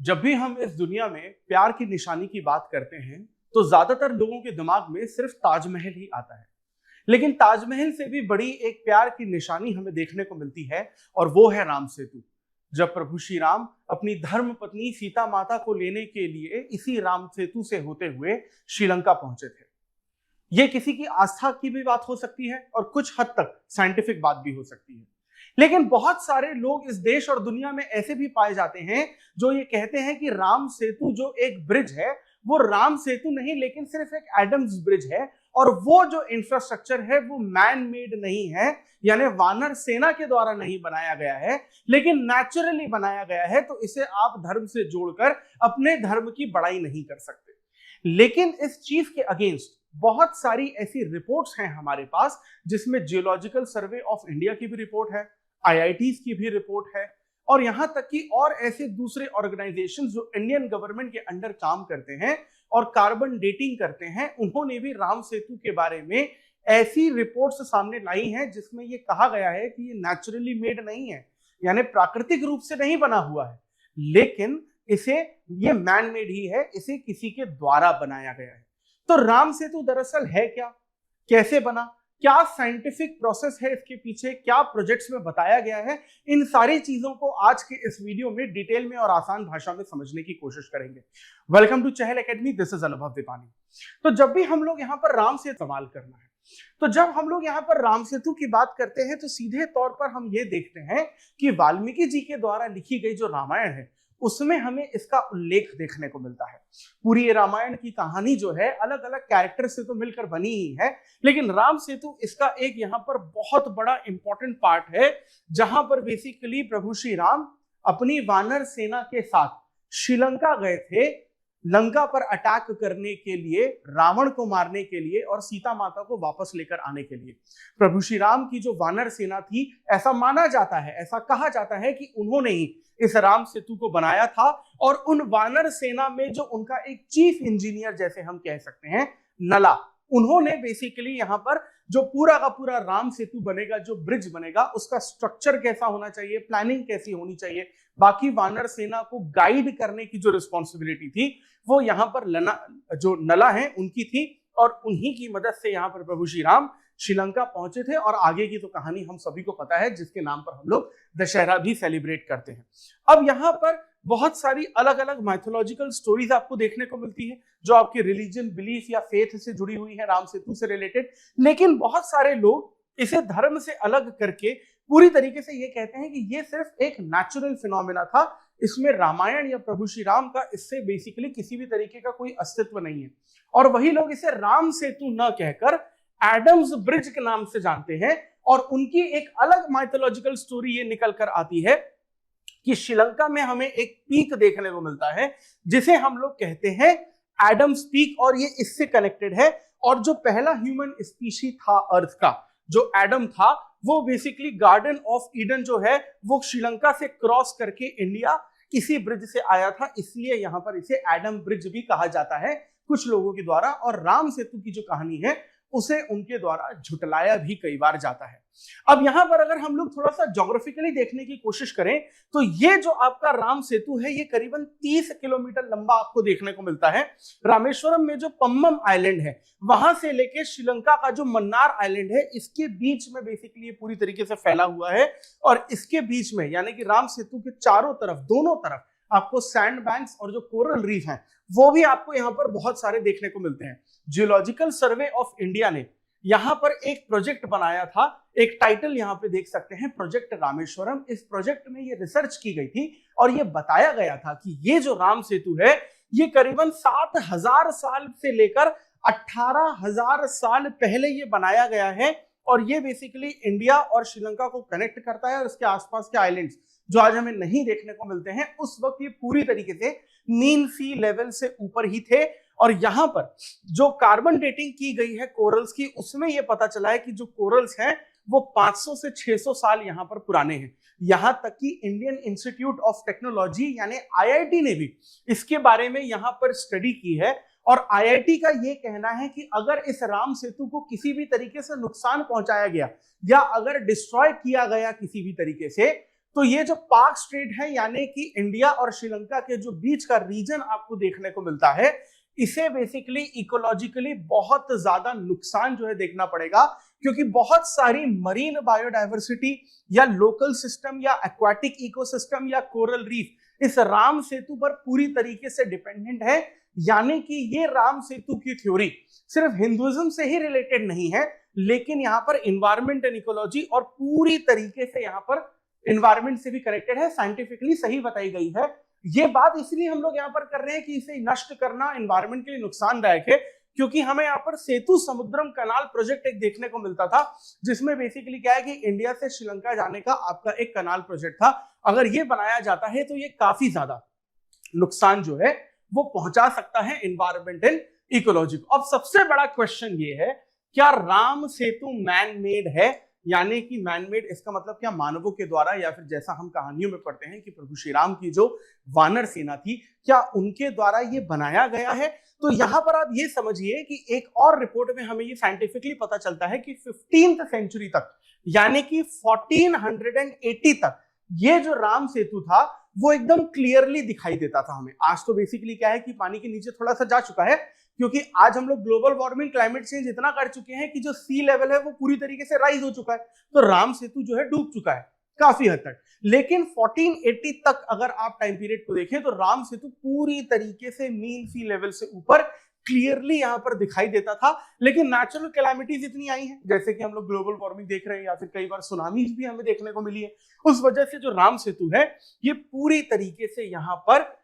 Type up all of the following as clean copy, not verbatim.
जब भी हम इस दुनिया में प्यार की निशानी की बात करते हैं तो ज्यादातर लोगों के दिमाग में सिर्फ ताजमहल ही आता है। लेकिन ताजमहल से भी बड़ी एक प्यार की निशानी हमें देखने को मिलती है और वो है राम सेतु। जब प्रभु श्री राम अपनी धर्म पत्नी सीता माता को लेने के लिए इसी राम सेतु से होते हुए श्रीलंका पहुंचे थे। ये किसी की आस्था की भी बात हो सकती है और कुछ हद तक साइंटिफिक बात भी हो सकती है। लेकिन बहुत सारे लोग इस देश और दुनिया में ऐसे भी पाए जाते हैं जो ये कहते हैं कि राम सेतु जो एक ब्रिज है वो राम सेतु नहीं लेकिन सिर्फ एक एडम्स ब्रिज है, और वो जो इंफ्रास्ट्रक्चर है वो मैन मेड नहीं है, यानी वानर सेना के द्वारा नहीं बनाया गया है लेकिन नेचुरली बनाया गया है। तो इसे आप धर्म से जोड़कर अपने धर्म की बड़ाई नहीं कर सकते। लेकिन इस चीज के अगेंस्ट बहुत सारी ऐसी रिपोर्ट्स हैं हमारे पास, जिसमें जियोलॉजिकल सर्वे ऑफ इंडिया की भी रिपोर्ट है, आईआईटीज की भी रिपोर्ट है, और यहां तक कि और ऐसे दूसरे ऑर्गेनाइजेशंस जो इंडियन गवर्नमेंट के अंडर काम करते हैं और कार्बन डेटिंग करते हैं, उन्होंने भी राम सेतु के बारे में ऐसी रिपोर्ट्स सामने लाई हैं जिसमें यह कहा गया है कि ये नेचुरली मेड नहीं है, यानी प्राकृतिक रूप से नहीं बना हुआ है, लेकिन इसे ये मैन मेड ही है, इसे किसी के द्वारा बनाया गया है। तो राम सेतु दरअसल है क्या, कैसे बना, क्या साइंटिफिक प्रोसेस है इसके पीछे, क्या प्रोजेक्ट्स में बताया गया है, इन सारी चीजों को आज के इस वीडियो में डिटेल में और आसान भाषा में समझने की कोशिश करेंगे। Welcome to Chahal academy, this is Anubhav Deepani. तो जब भी हम लोग यहाँ पर राम सेतु सवाल करना है, तो जब हम लोग यहाँ पर राम सेतु की बात करते हैं तो सीधे तौर पर हम ये देखते हैं कि वाल्मीकि जी के द्वारा लिखी गई जो रामायण है उसमें हमें इसका उल्लेख देखने को मिलता है। पूरी ये रामायण की कहानी जो है अलग अलग कैरेक्टर से तो मिलकर बनी ही है, लेकिन राम सेतु इसका एक यहाँ पर बहुत बड़ा इंपॉर्टेंट पार्ट है, जहां पर बेसिकली प्रभु श्री राम अपनी वानर सेना के साथ श्रीलंका गए थे, लंका पर अटैक करने के लिए, रावण को मारने के लिए और सीता माता को वापस लेकर आने के लिए। प्रभु श्री राम की जो वानर सेना थी, ऐसा माना जाता है, ऐसा कहा जाता है कि उन्होंने ही इस राम सेतु को बनाया था, और उन वानर सेना में जो उनका एक चीफ इंजीनियर जैसे हम कह सकते हैं नला, उन्होंने बेसिकली यहाँ पर जो पूरा का पूरा राम सेतु बनेगा, जो ब्रिज बनेगा, उसका स्ट्रक्चर कैसा होना चाहिए, प्लानिंग कैसी होनी चाहिए, बाकी वानर सेना को गाइड करने की जो रिस्पॉन्सिबिलिटी थी वो यहाँ पर जो नला है उनकी थी, और उन्हीं की मदद से यहाँ पर प्रभु श्री राम श्रीलंका पहुंचे थे। और आगे की तो कहानी हम सभी को पता है, जिसके नाम पर हम लोग दशहरा भी सेलिब्रेट करते हैं। अब यहाँ पर बहुत सारी अलग अलग माइथोलॉजिकल स्टोरीज आपको देखने को मिलती है जो आपके रिलीजन, बिलीफ या फेथ से जुड़ी हुई है, राम सेतु से रिलेटेड, लेकिन बहुत सारे लोग इसे धर्म से अलग करके पूरी तरीके से ये कहते हैं कि ये सिर्फ एक नेचुरल फिनोमेना था, इसमें रामायण या प्रभु श्री राम का इससे बेसिकली किसी भी तरीके का कोई अस्तित्व नहीं है। और वही लोग इसे राम सेतु न कहकर एडम्स ब्रिज के नाम से जानते हैं, और उनकी एक अलग माइथोलॉजिकल स्टोरी ये निकल कर आती है कि श्रीलंका में हमें एक पीक देखने को मिलता है जिसे हम लोग कहते हैं एडम्स पीक, और ये इससे कनेक्टेड है। और जो पहला ह्यूमन स्पीशी था अर्थ का, जो एडम था, वो बेसिकली गार्डन ऑफ ईडन जो है वो श्रीलंका से क्रॉस करके इंडिया इसी ब्रिज से आया था, इसलिए यहां पर इसे एडम ब्रिज भी कहा जाता है कुछ लोगों के द्वारा। और राम सेतु की जो कहानी है उसे उनके द्वारा झुटलाया भी कई बार जाता है। अब यहां पर अगर हम लोग थोड़ा सा ज्योग्राफिकली देखने की कोशिश करें तो ये जो आपका राम सेतु है ये करीबन 30 किलोमीटर लंबा आपको देखने को मिलता है। रामेश्वरम में जो पम्मम आइलैंड है वहां से लेके श्रीलंका का जो मन्नार आइलैंड है, इसके बीच में बेसिकली ये पूरी तरीके से फैला हुआ है, और इसके बीच में यानी कि राम सेतु के चारों तरफ, दोनों तरफ आपको सैंड बैंक्स और जो कोरल रीफ हैं वो भी आपको यहाँ पर बहुत सारे देखने को मिलते हैं। जियोलॉजिकल सर्वे ऑफ इंडिया ने यहाँ पर एक प्रोजेक्ट बनाया था, एक टाइटल यहाँ पे देख सकते हैं, प्रोजेक्ट रामेश्वरम। इस प्रोजेक्ट में ये रिसर्च की गई थी और ये बताया गया था कि ये जो राम सेतु है ये करीबन 7000 साल से लेकर 18000 साल पहले ये बनाया गया है, और ये बेसिकली इंडिया और श्रीलंका को कनेक्ट करता है, और इसके आसपास के आइलैंड्स जो आज हमें नहीं देखने को मिलते हैं, उस वक्त ये पूरी तरीके से मीन सी लेवल से ऊपर ही थे। और यहां पर जो कार्बन डेटिंग की गई है कोरल्स की, उसमें यह पता चला है कि जो कोरल्स हैं वो 500 से 600 साल यहां पर पुराने हैं। यहां तक कि इंडियन इंस्टीट्यूट ऑफ टेक्नोलॉजी यानी आईआईटी ने भी इसके बारे में यहां पर स्टडी की है, और आईआईटी का यह कहना है कि अगर इस राम सेतु को किसी भी तरीके से नुकसान पहुंचाया गया या अगर डिस्ट्रॉय किया गया किसी भी तरीके से, तो ये जो पाक स्ट्रेट है यानी कि इंडिया और श्रीलंका के जो बीच का रीजन आपको देखने को मिलता है, इसे बेसिकली इकोलॉजिकली बहुत ज्यादा नुकसान जो है देखना पड़ेगा, क्योंकि बहुत सारी मरीन बायोडायवर्सिटी या लोकल सिस्टम या एक्वाटिक इकोसिस्टम या कोरल रीफ इस राम सेतु पर पूरी तरीके से डिपेंडेंट है। यानी कि ये राम सेतु की थ्योरी सिर्फ हिंदुइज्म से ही रिलेटेड नहीं है, लेकिन यहाँ पर इन्वायरमेंट एंड इकोलॉजी और पूरी तरीके से यहाँ पर इन्वायरमेंट से भी कनेक्टेड है, साइंटिफिकली सही बताई गई है। ये बात इसलिए हम लोग यहाँ पर कर रहे हैं कि इसे नष्ट करना एनवायरनमेंट के लिए नुकसानदायक है, क्योंकि हमें यहाँ पर सेतु समुद्रम कनाल प्रोजेक्ट एक देखने को मिलता था, जिसमें बेसिकली क्या है कि इंडिया से श्रीलंका जाने का आपका एक कनाल प्रोजेक्ट था। अगर ये बनाया जाता है तो ये काफी ज्यादा नुकसान जो है वो पहुंचा सकता है एनवायरनमेंट एंड इकोलॉजी को। अब सबसे बड़ा क्वेश्चन ये है, क्या राम सेतु मैन मेड है? यानी कि मैनमेड इसका मतलब क्या मानवों के द्वारा, या फिर जैसा हम कहानियों में पढ़ते हैं कि प्रभु श्री राम की जो वानर सेना थी, क्या उनके द्वारा ये बनाया गया है? तो यहां पर आप ये समझिए कि एक और रिपोर्ट में हमें ये साइंटिफिकली पता चलता है कि 15th सेंचुरी तक, यानी कि 1480 तक ये जो राम सेतु था वो एकदम क्लियरली दिखाई देता था हमें। आज तो बेसिकली क्या है कि पानी के नीचे थोड़ा सा जा चुका है, क्योंकि आज हम लोग ग्लोबल वार्मिंग क्लाइमेट चेंज इतना कर चुके हैं कि जो सी लेवल है वो पूरी तरीके से राइज हो चुका है, तो राम सेतु जो है डूब चुका है काफी हद तक। लेकिन 1480 तक अगर आप टाइम पीरियड को देखें तो राम सेतु पूरी तरीके से मीन सी लेवल से ऊपर क्लियरली यहां पर दिखाई देता था। लेकिन नेचुरल कैलामिटीज इतनी आई हैं, जैसे कि हम लोग ग्लोबल वार्मिंग देख रहे हैं या फिर कई बार सुनामीज भी हमें देखने को मिली है, उस वजह से जो राम सेतु है ये पूरी तरीके से यहां पर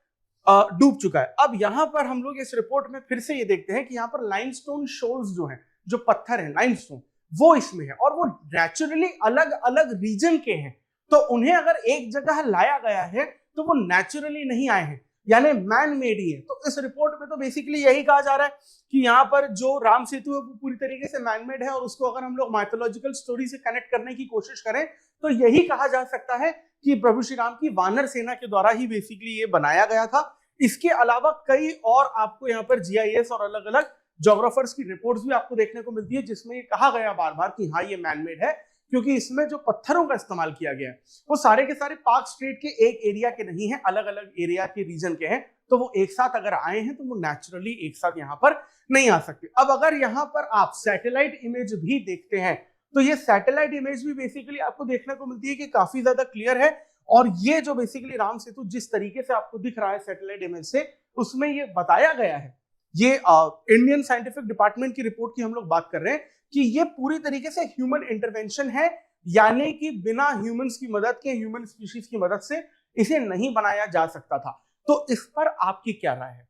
डूब चुका है। अब यहां पर हम लोग इस रिपोर्ट में फिर से ये देखते हैं कि यहां पर लाइमस्टोन शोल्स जो हैं, जो पत्थर हैं लाइमस्टोन, वो इसमें है और वो नेचुरली अलग अलग रीजन के हैं। तो उन्हें अगर एक जगह लाया गया है तो वो नेचुरली नहीं आए हैं, यानी मैन मेड ही है। तो इस रिपोर्ट में तो बेसिकली यही कहा जा रहा है कि यहाँ पर जो राम सेतु है वो पूरी तरीके से मैन मेड है, और उसको अगर हम लोग माइथोलॉजिकल स्टोरी से कनेक्ट करने की कोशिश करें तो यही कहा जा सकता है कि प्रभु श्री राम की वानर सेना के द्वारा ही बेसिकली ये बनाया गया था। इसके अलावा कई और आपको यहाँ पर जीआईएस और अलग अलग ज्योग्राफर्स की रिपोर्ट्स भी आपको देखने को मिलती है, जिसमें ये कहा गया बार बार कि हाँ ये मैनमेड है, क्योंकि इसमें जो पत्थरों का इस्तेमाल किया गया है वो सारे के सारे पाक स्ट्रेट के एक एरिया के नहीं है, अलग अलग एरिया के रीजन के हैं। तो वो एक साथ अगर आए हैं तो वो नेचुरली एक साथ यहाँ पर नहीं आ सकते। अब अगर यहाँ पर आप सैटेलाइट इमेज भी देखते हैं तो ये सैटेलाइट इमेज भी बेसिकली आपको देखने को मिलती है कि काफी ज्यादा क्लियर है, और ये जो बेसिकली राम सेतु जिस तरीके से आपको दिख रहा है सैटेलाइट इमेज से, उसमें ये बताया गया है, ये इंडियन साइंटिफिक डिपार्टमेंट की रिपोर्ट की हम लोग बात कर रहे हैं कि ये पूरी तरीके से ह्यूमन इंटरवेंशन है, यानी कि बिना ह्यूमंस की मदद के, ह्यूमन स्पीशीज की मदद से इसे नहीं बनाया जा सकता था। तो इस पर आपकी क्या राय है?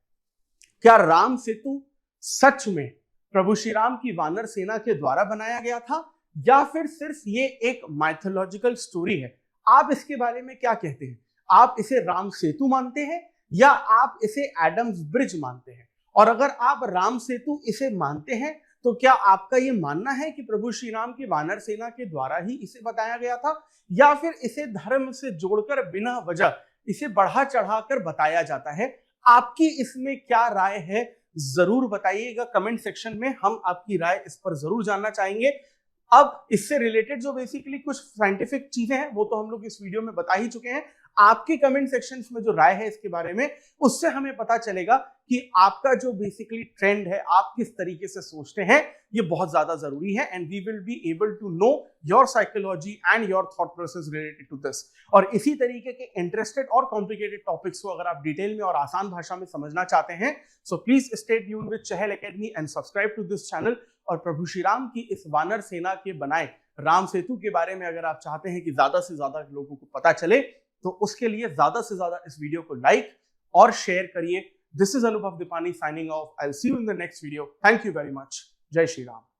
क्या राम सेतु सच में प्रभु श्री राम की वानर सेना के द्वारा बनाया गया था, या फिर सिर्फ ये एक माइथोलॉजिकल स्टोरी है? आप इसके बारे में क्या कहते हैं? आप इसे राम सेतु मानते हैं या आप इसे एडम्स ब्रिज मानते हैं? और अगर आप राम सेतु इसे मानते हैं तो क्या आपका ये मानना है कि प्रभु श्री राम की वानर सेना के द्वारा ही इसे बताया गया था, या फिर इसे धर्म से जोड़कर बिना वजह इसे बढ़ा चढ़ाकर बताया जाता है? आपकी इसमें क्या राय है जरूर बताइएगा कमेंट सेक्शन में, हम आपकी राय इस पर जरूर जानना चाहेंगे। अब इससे रिलेटेड जो बेसिकली कुछ साइंटिफिक चीजें हैं वो तो हम लोग इस वीडियो में बता ही चुके हैं। आपके कमेंट सेक्शंस में जो राय है इसके बारे में, उससे हमें पता चलेगा कि आपका जो बेसिकली ट्रेंड है, आप किस तरीके से सोचते हैं, ये बहुत ज्यादा जरूरी है। And we will be able to know your psychology and your thought process related to this. और इसी तरीके के इंटरेस्टेड और कॉम्प्लिकेटेड टॉपिक्स को अगर आप डिटेल में और आसान भाषा में समझना चाहते हैं, so please stay tuned with Chahal academy and subscribe to this channel. और प्रभु श्री राम की इस वानर सेना के बनाए राम सेतु के बारे में अगर आप चाहते हैं कि ज्यादा से ज्यादा लोगों को पता चले, तो उसके लिए ज्यादा से ज्यादा इस वीडियो को लाइक और शेयर करिए। This is Anubhav Deepani signing off. I will see you in the next video. Thank you very much. जय श्री राम।